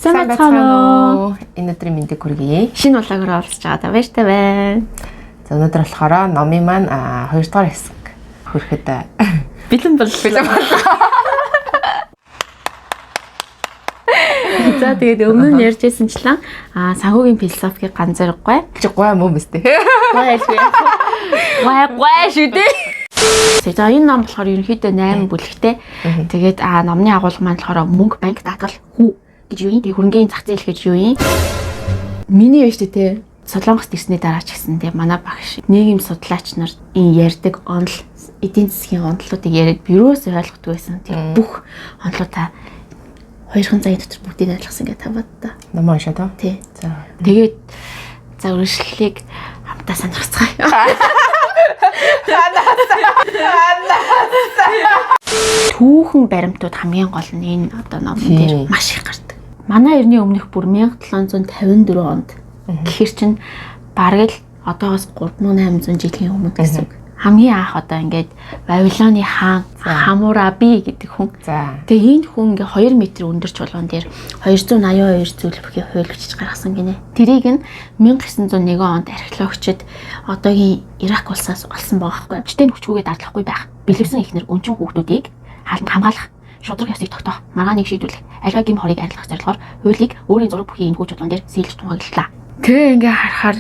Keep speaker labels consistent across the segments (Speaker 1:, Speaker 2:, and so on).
Speaker 1: Сайн байна уу? Энэ өдрийн мэндийг хүргэе.
Speaker 2: Шинэ улаагаар оролцож байгаа та баяртай байна.
Speaker 1: За өнөөдөр болохоор номын маань 2 дугаар хэсэг хүрэхэд
Speaker 2: бэлэн боллоо. За тэгээд өмнө нь ярьж байсанчлан санхүүгийн философиг ганцааргүй.
Speaker 1: Гой юм уу мэт.
Speaker 2: Гой шүү дээ. За энэ ном болохоор ерөнхийдөө 8 бүлэгтэй. Тэгээд номны агуулга маань болохоор мөнгө, банк, даатгал, хүү гэж юу юм. Тэгээд хөрөнгөний зах зээл гэж юу юм. Миний байж тээ Солонгост ирсний дараа ч гэсэн те манай багш нийгэм судлаач нар энэ ярьдаг онол эдийн засгийн онолуудыг яриад бюроос ойлгохгүй байсан. Тэр бүх онолуудаа 2 цагийн дотор бүгдийг ойлгосон гэж таваад та.
Speaker 1: Ном уншаа таа.
Speaker 2: Тий. За. Тэгээд за үргэлжлэлийг хамтаа сонирхцгаая. Түүхэн баримтууд хамгийн гол нь энэ одоо номон дээр маш их гардаг. Манай эртний өмнөх бүр 1754 онд гэхэр чин бараг л одоогоос 3800 жилийн өмнө гэсэн үг. Хамгийн анх одоо ингээд Вавилоны хаан Хаммураби гэдэг хүн. Тэгээ энэ хүн ингээ 2 м өндөр чулуун дээр 282 зүйл бүхий хууль бичиж гаргасан гинэ. Тэрийг нь 1901 онд археологчид одоогийн Ирак улсаас олсон байгаа байхгүй. Жишээ нь хүчгүйгээ дардлахгүй байх. Бэлэвсэн ихнэр өнчин хүүхдүүдийг хаалт хамгаалах, шудраг ёсыг тогтоох, маргааныг шийдвэрлэх, аливаа гим хорыг арилгах зорилгоор хуулийг өөрийн зураг бүхий энэ хүү чулуун дээр сэлж тунгаглалаа. Тэгээ ингээ харахаар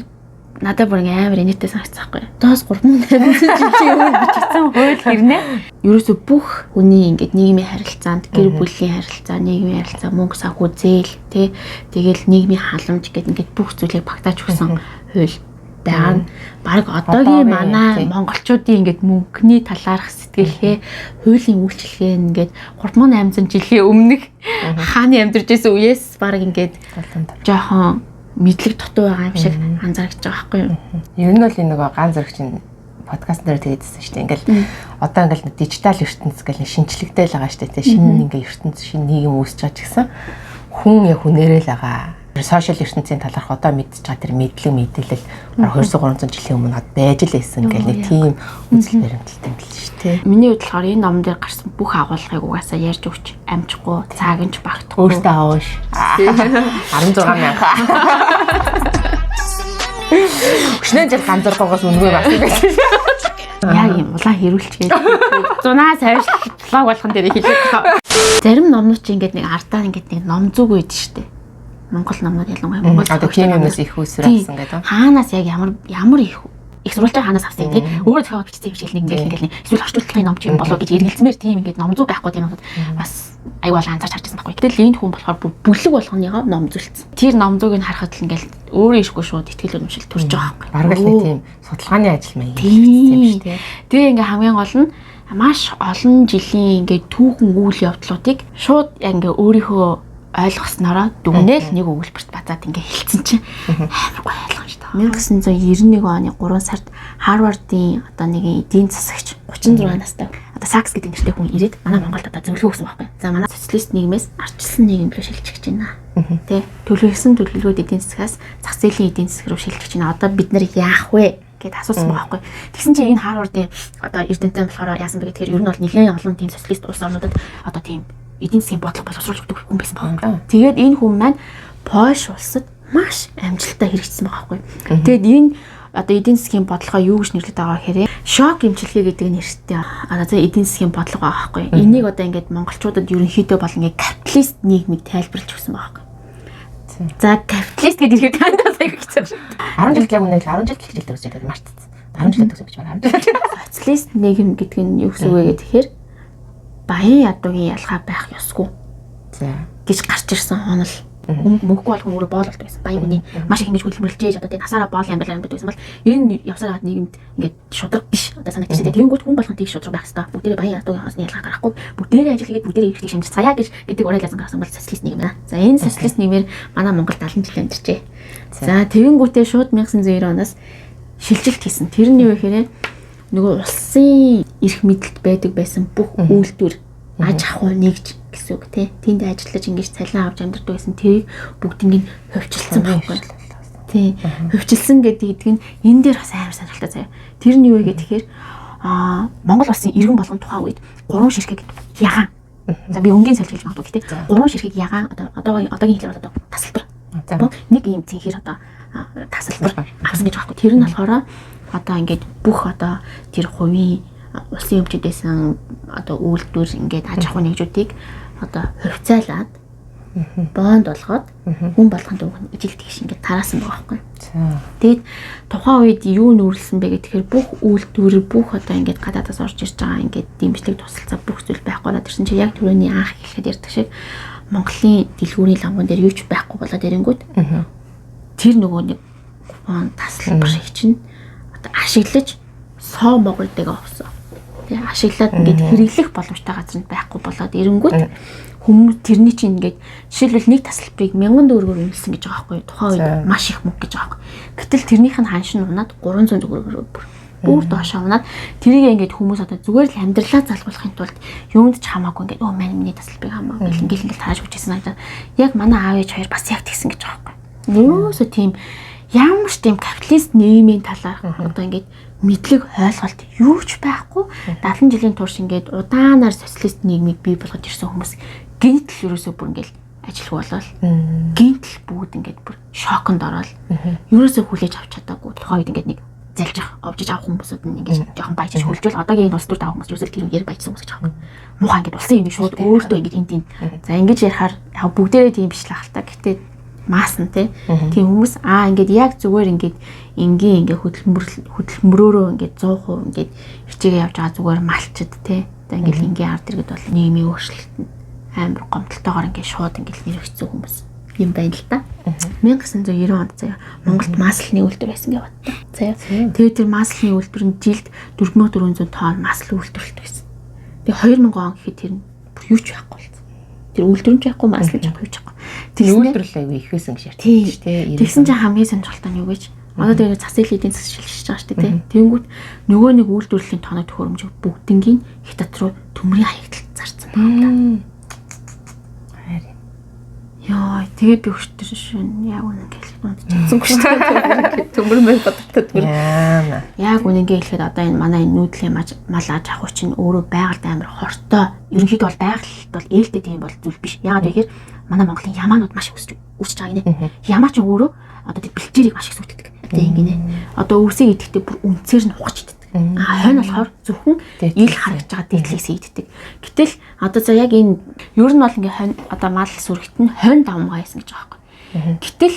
Speaker 2: надад бүр ингээ амар инээдтэй санагдсан байхгүй. Доос 3800 жилийн өмнө бичсэн хууль хэрнээ. Ерөөсө бүх хүний ингээ нийгмийн харилцаанд, гэр бүлийн харилцаа, нийгмийн харилцаа, мөнгө санхүү зээл, тэгэл нийгмийн халамж гэдэг ингээ бүх зүйлийг багтааж өгсөн хууль байгаа. Бараг одоогийн манай монголчуудын ингээ мөнгөний талаарх сэтгэлгээ, хуулийн үйлчлэгээ ингээ 3800 жилийн өмнөх хааны амьдарч байсан үеэс бараг ингээ жоохон мэдлэг дутуу байгаа юм шиг анзаарч байгаа байхгүй юу?
Speaker 1: Ер нь бол энэ нөгөө ганц зэрэг чинь подкаст дээр тэгээд хэлсэн шүү дээ. Ингээл одоо ингээл дижитал ертөнц гэл шинжлэгдээл байгаа шүү дээ. Шинэ ингээ ертөнц, шинэ нийгэм үүсэж байгаа ч гэсэн хүн яг хүнээрээ л байгаа. Сошиал ертөнцийн талаарх одоо мэдчихэж байгаа тэр мэдлэг мэдээлэл 200-300 жилийн өмнө байж л байсан гэл нэг тийм үзэл баримталтай юм л шүү дээ.
Speaker 2: Миний хувьд болохоор энэ номон дээр гарсан бүх агуулгыг угаасаа ярьж өгч амжихгүй, цаагинч багтахгүй.
Speaker 1: Өөртөө аавш. 16,000. Өчнөө жил ганцааргоогоос үнгүй бас байсан.
Speaker 2: Яг юм улаан хэрүүлчгээд зунаас хойш блог болгон дээр хэлээ. Зарим номнууд чи ингээд нэг ардаа ингээд нэг ном зүг үйд штэ. Монгол номнууд ялангуяа Монгол
Speaker 1: одоо тийм юмнаас их үсрээ авсан гэдэг.
Speaker 2: Хаанаас яг ямар их сурвалжтай хаанаас авсан тий. Өөрөө зохион бичсэн юм шиг нэг ингээл эсвэл орчуулгын ном ч юм болоо гэж эргэлзмээр тийм ингээд ном зүг байхгүй тийм юм бас аюул анзаарч харчихсан байхгүй. Гэтэл энэ хүн болохоор бүлэг болгоныгоо ном зүлцсэн. Тэр ном зүгийг харахад л ингээл өөрөө ишгүй шууд итгэл үнэмшил төрж байгаа байхгүй.
Speaker 1: Бараг л тийм судалгааны ажил маяг хийсэн юм шүү дээ.
Speaker 2: Тэгээ ингээ хамгийн гол нь маш олон жилийн ингээ түүхэн үйл явдлуудыг шууд яг ингээ өөрийнхөө ойлгоснороо дүгнээл нэг өгүүлбэрт базаад ингээ хэлсэн чинь амар гоё ойлгомжтой. 1991 оны 3 сард Харвардын одоо нэг эдийн засагч 36 настай одоо Сакс гэдэг нэртэй хүн ирээд манай Монголд одоо зөвлөгөө өгсөн байхгүй. За манай социалист нийгмээс ардчилсан нийгэм рүү шилжиж байна. Тэ төлөвлөсөн төлөвлөгөөд эдийн засгаас зах зээлийн эдийн засаг руу шилжиж байна. Одоо бид нар яах вэ гэд асуусан байгаа байхгүй. Тэгсэн чинь энэ Харвардын одоо эрдэмтэн болохоор яасан бэ гэхээр ер нь бол нэлээд олон тийм социалист улс орнуудад одоо тийм эдийн засгийн бодлого боловсруулж өгдөг хүн байсан байна. Тэгээд энэ хүн маань Польш улсад маш амжилттай хэрэгжсэн байгаа байхгүй. Тэгээд энэ одоо эдийн засгийн бодлогоо юу гэж нэрлэдэг байгаа гэхээр шок эмчилгээ гэдэг нэртэй одоо эдийн засгийн бодлого байгаа байхгүй. Энийг одоо ингээд монголчуудад ерөнхийдөө бол ингээд капиталист нийгмийг тайлбарлаж өгсөн байгаа байхгүй. За капиталист гэдэг ихэд тандаа сайн хэвчээ.
Speaker 1: 10 жил өмнө 10 жил хэлдэг гэж байна мартцсан. 10 жил төгсөж байна.
Speaker 2: Социалист нийгэм гэдэг нь юу гэсэн үг вэ гэхээр баян ядуугийн ялгаа байх ёсгүй. За гэж гарч ирсэн онол. Мөнгөгүй бол хүн өөрөө боололт байсан. Баян хүний маш их ингэж хөлбөрлөж одоо тийм насаараа боол амьдрал байсан бол энэ явсараад нийгэмд ингээд шудраг биш. Одоо санагдчихжээ. Тэнгүүт хүн болгон тийш шудраг байх хэрэгтэй. Бүгдээрээ баян ядуугийн хосны ялгаа гаргахгүй. Бүгдээрээ ажил хийгээд бүгдээрээ их шимжиж цаяа гэдэг уриалсан гарсан бол социалист нийгэм байна. За энэ социалист нийгмээр манай Монгол 70 жил амьдарчээ. За тэгэнгүүтээ шууд 1990 оноос шилжилт хийсэн. Тэр нь юу гэхээр нөгөө улсын эрх мэдэлд байдаг байсан бүх үйлдвэр аж ахуй нэгж гэсэн үг тий. Тэнд ажиллаж ингэж цалин авч амьдардаг байсан. Тэрийг бүгднийг хөвчлөлсөн байхгүй. Тий. Хөвчлөлсөн гэдэг нь энэ дээр бас амар сонирхолтой заяа. Тэр нь юу вэ гэхээр Монгол улсын иргэн болгон тухайн үед 3 ширхэг ягаан За би өнгийн солилцож магадгүй гэхдээ 3 ширхэг ягаан одоогийн хэлээр одоо тасалбар. Нэг ийм цэнхэр одоо тасалбар авсан гэж байгаа байхгүй. Тэр нь болохоор одоо ингээд бүх одоо тэр хувийн улсын өмчөдөөсөн одоо үйлдвэр ингээд аж ахуй нэгжүүдийг одоо хувьцаалаад бонд болгоод хүн болгонд өгнө ижил тэгш ингээд тараасан байгаа байхгүй. Тэгээд тухайн үед юу нүүрлсэн бэ гэхээр бүх үйлдвэр бүх одоо ингээд гадаадаас орж ирж байгаа ингээд дэмжлэг тусалцаа бүх зүйл байхгүй болоод ирсэн чинь яг түрүүний анх хэлэхэд ярьдаг шиг Монголын дэлгүүрийн лангуун дээр юу ч байхгүй болоод ирэнгүүт тэр нөгөө нэг купон тасалбар чинь одоо ашиглаж соо Монголдээ авсан. Тэгээ ашиглаад ингээд хэрэглэх боломжтой газар нь байхгүй болоод ирэнгүүт хүмүүс тэрний чинь ингээд жишээлбэл нэг тасалбарыг 1000 төгрөгөөр үнэлсэн гэж байгаа байхгүй тухайн үед маш их мөнгө гэж байгаа. Гэтэл тэрнийх нь ханшин унаад 300 төгрөгөөр бүр доошоо унаад тэрийг ингээд хүмүүс одоо зүгээр л амьдралаа залгуулахын тулд юунд ч хамаагүй ингээд оо маань миний тасалбарыг хамаагүй ингээд тааж хүчээсэн надад яг манай аав ээж хоёр бас яг тэгсэн гэж байгаа байхгүй. Нөөсөө тийм ямар ч тийм капиталист нийгмийн талаарх одоо ингээд мэдлэг ойлголт юу ч байхгүй 70 жилийн турш ингээд удаанаар социалист нийгмийг бий болгож ирсэн хүмүүс гинтл ерөөсөө бүр ингээд ажиллах болол гинтл бүгд ингээд бүр шоконд ороод ерөөсөө хүлээж авч чадаагүй тухайд ингээд нэг залж авч авах хүмүүсүүд нь ингээд жоохон баяжж хөлжөөл одоогийн улс төр тавах хүмүүс ерөөсөө тэр үеэр баяжсан хүмүүс гэж байгаа юм. Муухай ингээд улсын юм шууд өөртөө ингээд энд за ингэж ярихаар яг бүгдээрээ тийм биш л ахaltaа гэтээ маасан тийм хүмүүс ингээд яг зүгээр ингээд энгийн ингээд хөдөлмөрөөрөө ингээд 100% ингээд хичээгээ явж байгаа зүгээр малчд одоо ингээд энгийн ард иргэд бол нийгмийн өөрчлөлтөнд амар гомдолтойгоор ингээд шууд ингээд нэрвэгцсэн хүмүүс юм байна л да. 1990 онд заяа Монголд маслны үйлдвэр байсан гэж боддог. Заяа. Тэгээд тэр маслны үйлдвэр нь жилд 4400 тонн масл үйлдвэрлэдэг байсан. Тэгээд 2000 он гэхэд тэр бүр юу ч байхгүй болсон. Тэр үйлдвэр нь байхгүй масл ч байхгүй юу ч байхгүй.
Speaker 1: Тэр үйлдвэрлэл аягүй их байсан гэж ярьдаг шүү дээ.
Speaker 2: Тэгсэн чинь хамгийн сонирхолтой нь юу гэж одоо тэгээд засгийн эдийн засаг шилжиж байгаа шүү дээ. Тэнгүүт нөгөө нэг үйлдвэрлэлийн тоног төхөөрөмж бүгднгийн хятад руу төмрийн хаягдалд зарцсан байна. Яа, тэгээд би өчтөр шин яг үнэн хэлэхэд чадсангүй шүү дээ. Төмөр мэн бодогдод бүр. Яг үнэнгээ хэлэхэд одоо энэ манай нүүдлийн мал аж ахуй чинь өөрөө байгальд амар хортой. Ерөнхийдөө бол байгальд бол ээлтэй тийм бол зүйл биш. Яагаад гэхээр манай Монголын ямаанууд маш их үүсэж байгаа гинэ. Ямаа ч өөрөө одоо тэр бэлчээрийг маш их сүйтдэг. Тэгээ ингэнэ. Одоо өвсөй идэхдээ бүр үнцээр нь хугаж иддэг. Хойно болохоор зөвхөн ил харагдж байгаа дээдлийг сийддэг. Гэтэл одоо за яг энэ ер нь бол ингээ хойно одоо мал сүрэгт нь хойно давмгаа хийсэн гэж байгаа байхгүй. Гэтэл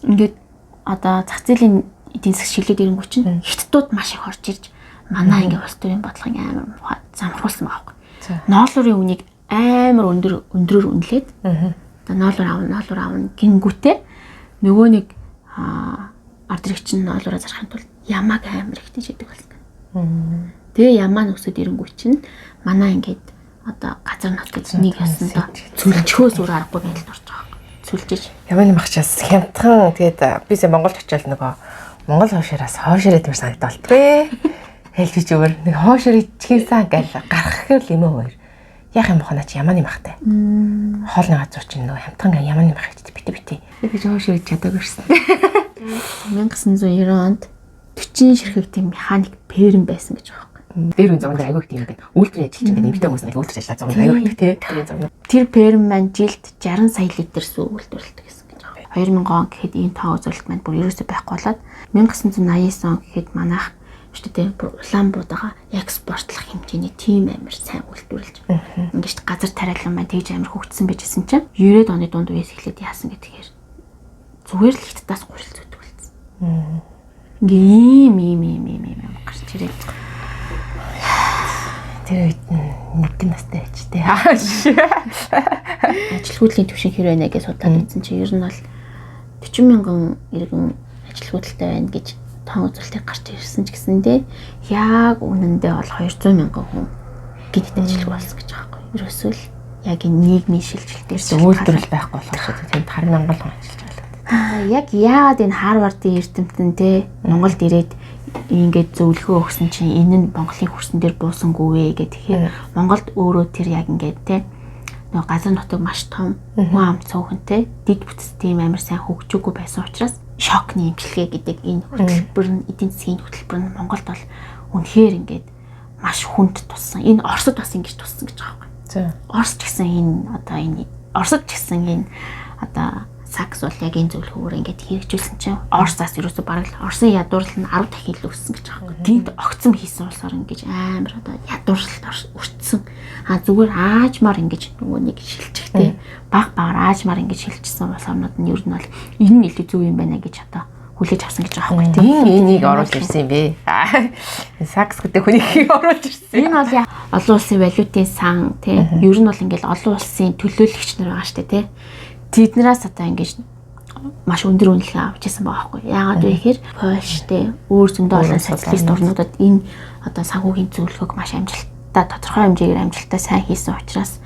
Speaker 2: ингээд одоо зах зээлийн эдийн засаг шилээд ирэнгүү чинь хятадууд маш их орж ирж манай ингээ улс төрийн бодлогын амар замхруулсан байгаа байхгүй. Ноолуурын үнийг амар өндрөөр үнэлээд одоо ноолуур аавна гингүүтээ нөгөө нэг ард иргч нь ноолуураа зарахын тулд ямааг амар их тийжэдэг болсон. Тэгээ ямаа нөсөд ирэнгүү чинь манай ингээд одоо газар нот гэж нэг ясандаа цөлчхөөс үр аргагүй байдалд орж байгаа. Цөлжиж.
Speaker 1: Ямааны махчаас хямдхан тэгээд би сая Монголд очиод нөгөө Монгол хоошоороос хоошороо тэр санагдалт бэ. Хэлж зүгээр нэг хоошор ичхээсэн гал гарах гэхэл юм өөр. Яах юм бохоо наач ямааны махтай. Хоолны газар чинь нөгөө хямдхан ямааны мах гэж бити. Тэгэж хоошор ич чадаагүй шсэн.
Speaker 2: 1990 онд 40 ширхэг тийм механик пэрэн байсан гэж байгаа юм.
Speaker 1: Дээр үн замд аягүй тийм байна. Үйлдвэр ажиллаж байгаа нэмэгтэй хүмүүс аягүй үйлдвэр ажиллаж байгаа аягүй тий.
Speaker 2: Тэр пэрэн маань жилд 60 сая литр сүү үйлдвэрлэдэг гэсэн гэж байгаа. 2000 он гэхэд ийм тоо үзүүлэлт маань бүр ерөөсөй байхгүй болоод 1989 он гэхэд манайх шүү дээ бүр Улаанбаатараа экспортлох хэмжээний тийм амар сайн үйлдвэрлэж. Ингээд газар тариалан маань тэгж амар хөгжсөн байжсэн чинь 90-ад оны дунд үеэс эхлээд яасан гэдгээр зүгээр л хятадаас гурил зүйдэг болсон. Ийм гарч ирээд тэр үед нэгэн настай байж тээ. Ажилгүйдлийн төвшин хэр байна гэж судлаад үзсэн чинь ер нь бол 40 мянган иргэн ажилгүйдэлтэй байна гэж тоон үзүүлэлтийг гарч ирсэн ч гэсэндээ яг үнэндээ бол 200 мянган хүн гидд ажилгүй болсон гэж байгаа байхгүй. Ерөөсөө л яг энэ нийгмийн шилжилтээр
Speaker 1: үйлдвэрлэл байхгүй болох шүү дээ. Тэнд 10 мянган хүн ажиллаж
Speaker 2: байгаа. Яг яагаад энэ Харвардын эрдэмтэн те Монголд ирээд ингээд зөвлөгөө өгсөн чинь энэ нь Монголын хөрсөн дээр буусангүй вэ гэх тэгэхээр Монголд өөрөө тэр яг ингээд те нөгөө газар нутаг маш том хүн ам цөөхөнтэй дэг бүтц тийм амар сайн хөгжөөгүй байсан учраас шокны имчилгээ гэдэг энэ хөтөлбөр нь эдийн засгийн хөтөлбөр нь Монголд бол үнэхээр ингээд маш хүнд туссан. Энэ Оросд бас ингэж туссан гэж байгаа юм.
Speaker 1: За.
Speaker 2: Оросч гэсэн энэ Оросд ч гэсэн энэ одоо сакс бол яг энэ зөвлөгөөр ингээд хэрэгжүүлсэн чинь Оросоос ерөөсө бараг Оросын ядуурлал нь 10 дахин илүү өссөн гэж байгаа юм. Тэнд огцом хийсэн улсаар ингэж амар одоо ядуурлалт өртсөн. Зүгээр аажмаар ингэж нөгөө нэг шилжихтэй багаар аажмаар ингэж шилжсэн улс орнууд нь ер нь бол энэ нь илүү зөв юм байна гэж одоо хүлээж авсан гэж байгаа байхгүй тийм.
Speaker 1: Энийг оруулж ирсэн юм бэ. Сакс гэдэг хүнийг оруулж ирсэн.
Speaker 2: Энэ бол олон улсын валютын сан тийм. Ер нь бол ингээл олон улсын төлөөлөгч нар байгаа штэ тийм. Тэднээс одоо ингэж маш өндөр үнэлгээ авч ирсэн байгаа байхгүй. Яагаад вэ гэхээр Польштэй өөр зөндөө олон социалист орнуудад энэ одоо санхүүгийн зөвлөгөөг маш амжилттай тодорхой хэмжээгээр амжилттай сайн хийсэн учраас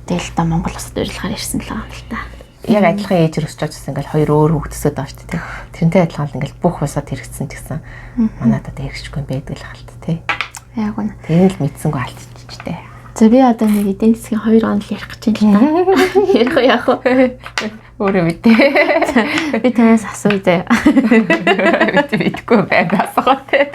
Speaker 2: тэгэл одоо Монгол улсад урилгаар ирсэн л байгаа юм л та.
Speaker 1: Яг адилхан ээжээр өсч байгаа ингээл хоёр өөр хүүхдсэд байгаа шүү дээ. Тэрнтэй адилхан л ингээл бүх усад хэрэгцсэн ч гэсэн манайд одоо хэрэгжихгүй байдаг л хаалт тий.
Speaker 2: Яг үнэ.
Speaker 1: Тэр л мэдсэнгөө алдчихжтэй.
Speaker 2: За би одоо нэг эдийн засгийн 2 онол ярих гэж байна л та. Ярих уу яах вэ?
Speaker 1: Өөрөө мэдээ.
Speaker 2: Би танаас асууя заяа.
Speaker 1: Мэдгүй байна асуугатай.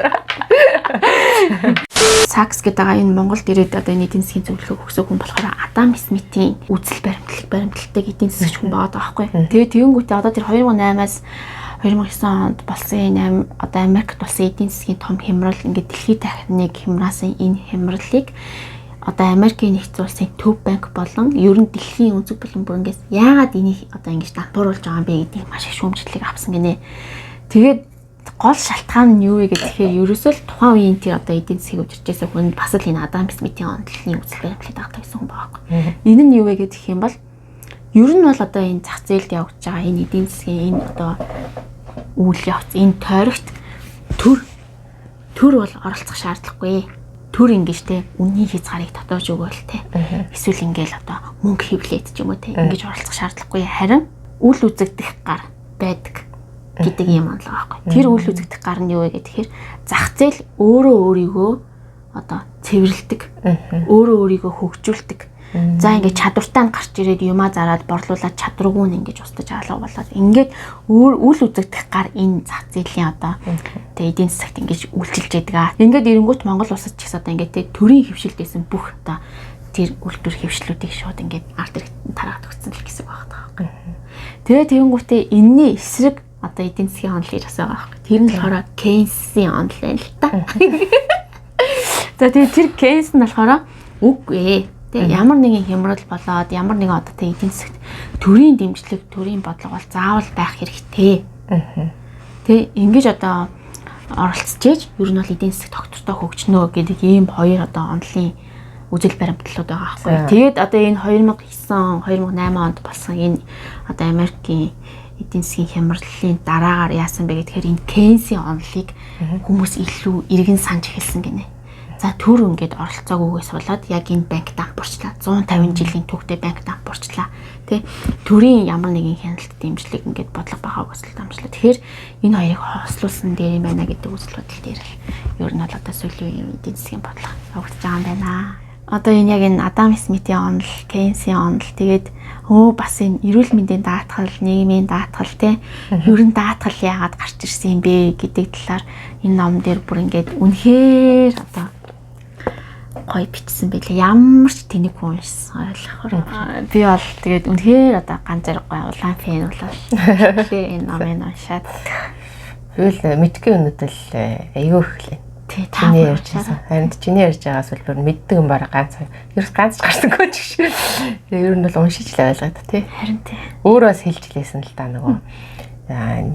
Speaker 2: Сакс гэдэг энэ Монголд ирээд одоо энэ эдийн засгийн зөвлөгөө өгсөн хүн болохоор Адам Смитийн үзэл баримталтай эдийн засгч хүн байгаа байхгүй. Тэгээ тэгэнгүүтээ одоо тэр 2008-аас 2009 онд болсон энэ одоо Америкт болсон эдийн засгийн том хямрал ингээд дэлхийд дахиныг хямраасан энэ хямралыг одоо Америкийн нэгдсэн улсын төв банк болон ер нь дэлхийн өнцөг болон бүрнгээс яагаад энийг одоо ингэж дампууруулж байгаа юм бэ гэдгийг маш их шүүмжлэлийг авсан гинэ. Тэгээд гол шалтгаан нь юу вэ гэхээр ерөөсөө л тухайн үеийн тэр одоо эдийн засгийг удирчээсэн хүн бас л энэ Адам Смитийн онцлогийн үзэл баримтлалыг дагдаг гэсэн хүн байгаа юм. Энэ нь юу вэ гэх юм бол ер нь бол одоо энэ зах зээлд явагдаж байгаа энэ эдийн засгийн энэ одоо үйл явц энэ тойрогт төр бол оролцох шаардлагагүй. Төр ингэж те үнийн хязгаарыг дотоож өгөөл те эсвэл ингээл одоо мөнгө хевлээд ч юм уу те ингэж оролцох шаардлагагүй. Харин үл үзэгдэх гар байдаг гэдэг юм онол байгаа байхгүй. Тэр үл үзэгдэх гар нь юу вэ гэхээр зах зээл өөрийгөө одоо цэвэрлдэг, өөрийгөө хөгжүүлдэг. За ингээд чадвартай нь гарч ирээд юмаа зараад борлуулаад чадваргүй нь ингэж устж алга болоод ингээд үл үзэгдэх гар энэ зах зээлийн одоо тэгээ эдийн засагт ингэж үйлчилж яадаг. Ингээд эренгүүт Монгол улсад ч гэсэн одоо ингээд төрийн хөвшилдсэн бүх одоо тэр үйлдвэр хөвшлүүдийг шууд ингээд ард иргэд тараад өгсөн л гэсэн үг байна. Тэгээ тэгэнгүүтээ энэний эсрэг одоо эдийн засгийн онол гэж асуугаа байхгүй. Тэр нь болохоор Кейнсийн онол байна л та. За тэгээ тэр Кейнс нь болохоор үгүй. Тэгээ ямар нэгэн хямрал болоод ямар нэгэн одоо тэ эдийн засагт төрийн дэмжлэг, төрийн бодлого бол заавал байх хэрэгтэй. Тэ ингэж одоо оролцож ер нь бол эдийн засаг тогтвортой хөгжнө гэдэг ийм хоёр одоо онолын үзэл баримтлалууд байгаа байхгүй. Тэгээд одоо энэ 2009, 2008 онд болсон энэ одоо Америкийн эдийн засгийн хямралын дараагаар яасан бэ гэхээр энэ Кейнсийн онолыг хүмүүс илүү эргэн санаж эхэлсэн гинэ. За төр ингээд оролцоогүйгээс болоод яг энэ банк дампуурчлаа. 150 жилийн түүхтэй банк дампуурчлаа. Тэ төрийн ямар нэгэн хяналт дэмжлэг ингээд бодлого байгааг өсөл дамжлаа. Тэгэхээр энэ хоёрыг хослуулсан дээр юм байна гэдэг үзэл бодол дээр л ер нь бол одоо сүүлийн үеийн эдийн засгийн бодлого явагдаж байгаа юм байна. Одоо энэ яг энэ Адам Смитийн онол, Кейнсийн онол тэгээд бас энэ эрүүл мэндийн даатгал, нийгмийн даатгал те ер нь даатгал яагаад гарч ирсэн юм бэ гэдэг талаар энэ ном дээр бүр ингээд үнэхээр одоо гоё бичсэн байлээ. Ямар ч тэнийг уншсан ойлгохоор. Би бол тэгээд үнэхээр одоо ганц зэрэг гоё улаан фэн болол. Тэгээ энэ номыг уншаад
Speaker 1: хөл мэдгүй өнөд л аюу ихлээ.
Speaker 2: Тий чиний
Speaker 1: ярьжсэн. Харин чиний ярьж байгаас бол бүр мэддэг юм баг ганц. Ерөөс ганц гарсангүй ч гэж. Ер нь бол уншиж л ойлгоод тий.
Speaker 2: Харин тий.
Speaker 1: Өөрөө хэлж лээсэн л да нөгөө.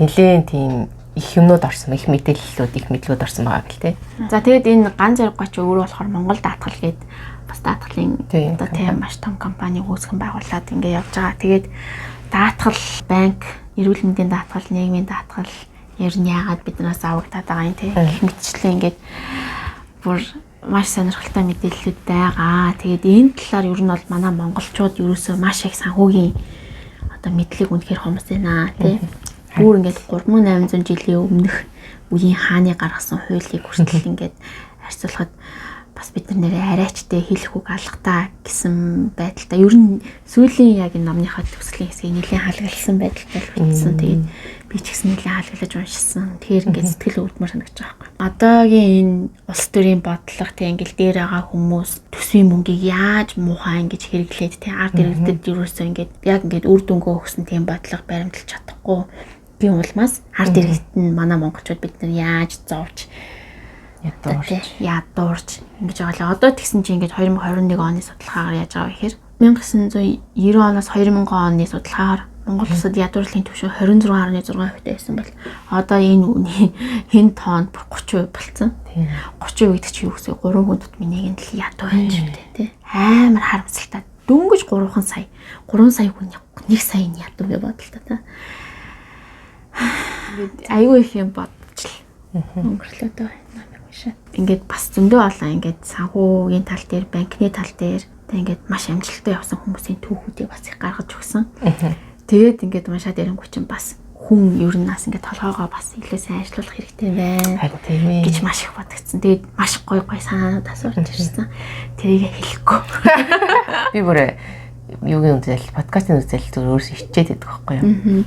Speaker 1: Нилээн тийм их юмнууд орсон, их мэдээллүүд, их мэдлүүд орсон байгаа гэл тий.
Speaker 2: За тэгээд энэ ганц зэрэг гоч өөрөө болохоор Монгол даатгал гээд бас даатгалын одоо тийм маш том компани үүсгэн байгуулад ингээд явж байгаа. Тэгээд даатгал, банк, эрүүл мэндийн даатгал, нийгмийн даатгал ер нь яагаад биднээс авагдаад байгаа юм те гэх мэтчлээ ингээд бүр маш сонирхолтой мэдээллүүд байгаа. Тэгээд энэ талаар ер нь бол манай монголчууд ерөөсөө маш их санхүүгийн одоо мэдлэг үнэхээр хомс байна те. Бүр ингээд 3800 жилийн өмнөх үеийн хааны гаргасан хуулийг хүртэл ингээд харьцуулахад бас бид нар нэрээ арайчтай хэлэх үг алгатаа гэсэн байдалтай. Ер нь сүүлийн яг энэ номныхаа төгсгөлийн хэсгийг нэлээд халгалсан байдалтай бичсэн. Тэгээд би ч гэсэн нэлээд халгалж уншсан. Тэгэхээр ингээд сэтгэл өвдмөр санагдаж байгаа байхгүй. Одоогийн энэ улс төрийн бодлого тэг ингээл дээр байгаа хүмүүс төсвийн мөнгийг яаж муухай ингэж хэрэглээд тэг ард иргэдэд юусоо ингээд яг ингээд үр дүнгөө өгсөн тийм бодлого баримталж чадахгүй. Би улмаас ард иргэдэд нь манай монголчууд бид нар яаж зовж ядуурч ингэж байгаа л одоо тэгсэн чинь ингэж 2021 оны судалгаагаар яаж байгаа гэхээр 1990 оноос 2000 оны судалгаагаар Монгол улсад ядуурлын түвшин 26.6% байсан бол одоо энэ үний хэн тоонд 30% болцсон. 30% гэдэг чинь юу гэсэн 3 хүн тутмын нэг нь л ядуу байж байгаа тийм. Амар харамсалтай. Дөнгөж 3 сая хүний 1 саяны ядуу гэж бодлоо та. Айгүй их юм бодчих л өнгөрлөө дөө. Ингээд бас зөндөө олон ингээд санхүүгийн тал дээр, банкны тал дээр ингээд маш амжилттай явсан хүмүүсийн түүхүүдийг бас их гаргаж өгсөн. Тэгээд ингээд уншаад ирэнгүү чинь бас хүн ер нь нас ингээд толгоогоо бас илүү сайн ажиллуулах хэрэгтэй байна гэж маш их бодогдсон. Тэгээд маш гоё санаанууд асуурч ирсэн. Тэрийг хэлэхгүй.
Speaker 1: Би бүр юугийн үзэл, подкастын үзэл зүгээр өөрөөсөө хичээд байдаг байхгүй юу?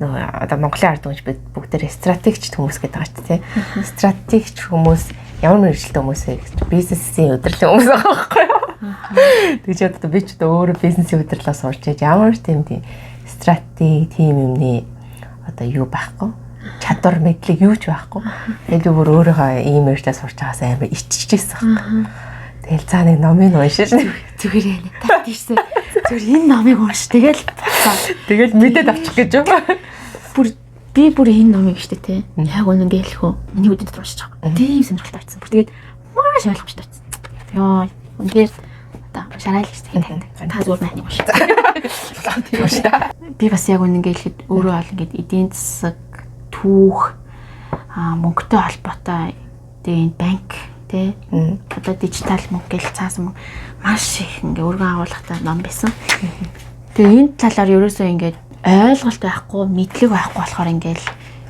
Speaker 1: Нөгөө одоо Монголын ард түмж бид бүгдээр стратегч хүмүүс гэдэг байгаа ч тийм. Стратегч хүмүүс ямар мэргэжилтэй хүмүүс вэ гэж бизнесийн удирдлын хүмүүс байгаа байхгүй юу? Тэгж одоо би ч өөрөө бизнесийн удирдлаа сурч яаж ямар тийм стратеги тийм юмны одоо юу байхгүй? Чадвар мэдлэг юу ч байхгүй. Тэгээд би бүр өөрийнхөө ийм мэргэжлээ сурч байгаас амар иччихсэн байхгүй. Тэгэл цаа нэг номыг уншиж
Speaker 2: зүгээр яа тактичсэн. Зүгээр энэ номыг унш. Тэгэл
Speaker 1: мэдээд авчих гэж юу?
Speaker 2: Би бүр энэ номыг штэ тий. Яг үнэнгээ хэлэх үү? Миний үдэнд уншиж байгаа. Тийм сонирхолтой байсан. Бүр тэгээд маш ойлгомжтой байсан. Йоо, үнээр одоо шарайл штэ танд. Та зүгээр байна уншиж. Би бас яг үнэнгээ хэлэхэд өөрөө бол ингээд эдийн засаг, түүх, мөнгөтэй холбоотой тэгээд банк тий. Одоо дижитал мөнгө гэл цаасан маш их ингээ өргөн агуулгатай ном байсан. Тэгээ энэ талаар ерөөсөө ингээд ойлголт байхгүй, мэдлэг байхгүй болохоор ингээл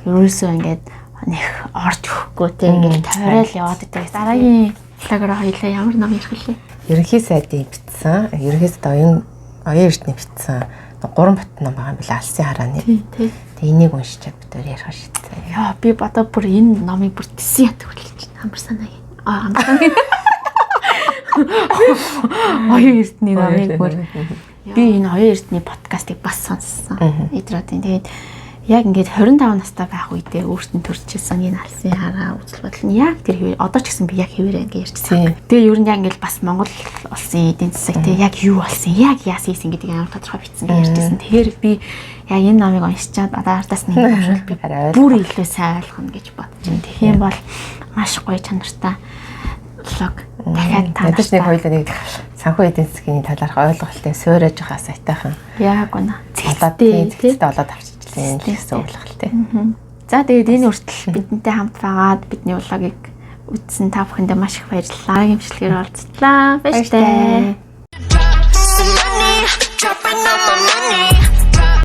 Speaker 2: ерөөсөө ингээд нэг орж өгөхгүй тий ингээд тойрол яваад байдаг. Дараагийн талаараа хоёлаа ямар ном ярих вэ?
Speaker 1: Ерөнхий сайдын бичсэн. Ерөнхий сайд оюун эрдэнэ бичсэн. 3 бат ном байгаа юм билээ. Алсын харааны.
Speaker 2: Тий.
Speaker 1: Тэгээ энийг уншичаад бид өөр ярих шийдсэн.
Speaker 2: Яа би бодоо бүр энэ номыг бүр тэсэн ятг хүлээж байна. Амар санаа. Оюун эрдэнэ номыг бүр би энэ оюун эрдэнэ подкастыг бас сонссон. Эдрүүдийн тэгээд яг ингээд 25 настай байх үедээ өөртөө төрчихсэн энэ алсын хараа үзэл бодол нь яг тэр хэвээр одоо ч гэсэн би яг хэвээр ингээд ярьчихсан. Тэгээ ер нь яг ингээд бас Монгол улсын эдийн засаг тэг яг юу болсон, яг яасан гэдгийг амар тодорхой бичсэн гэж ярьчихсан. Тэгэхээр би яг энэ номыг уншичаад одоо ардаас нэг уншвал би бүр илүү сайн ойлгоно гэж бодож байна. Тэгэх юм бол маш гоё чанартай блог дахиад танаас
Speaker 1: нэг хоёулаа нэг санхүү эдийн засгийн талаарх ойлголтыг суурьж байгаа сайтайхан.
Speaker 2: Яг үнэ.
Speaker 1: Зэгцтэй болоод авчижлаа гэсэн ойлголттой.
Speaker 2: За тэгээд энэ хүртэл бидэнтэй хамт байгаад бидний влогийг үзсэн та бүхэндээ маш их баярлалаа. Гэмшлэгээр оролцлоо. Баярлалаа.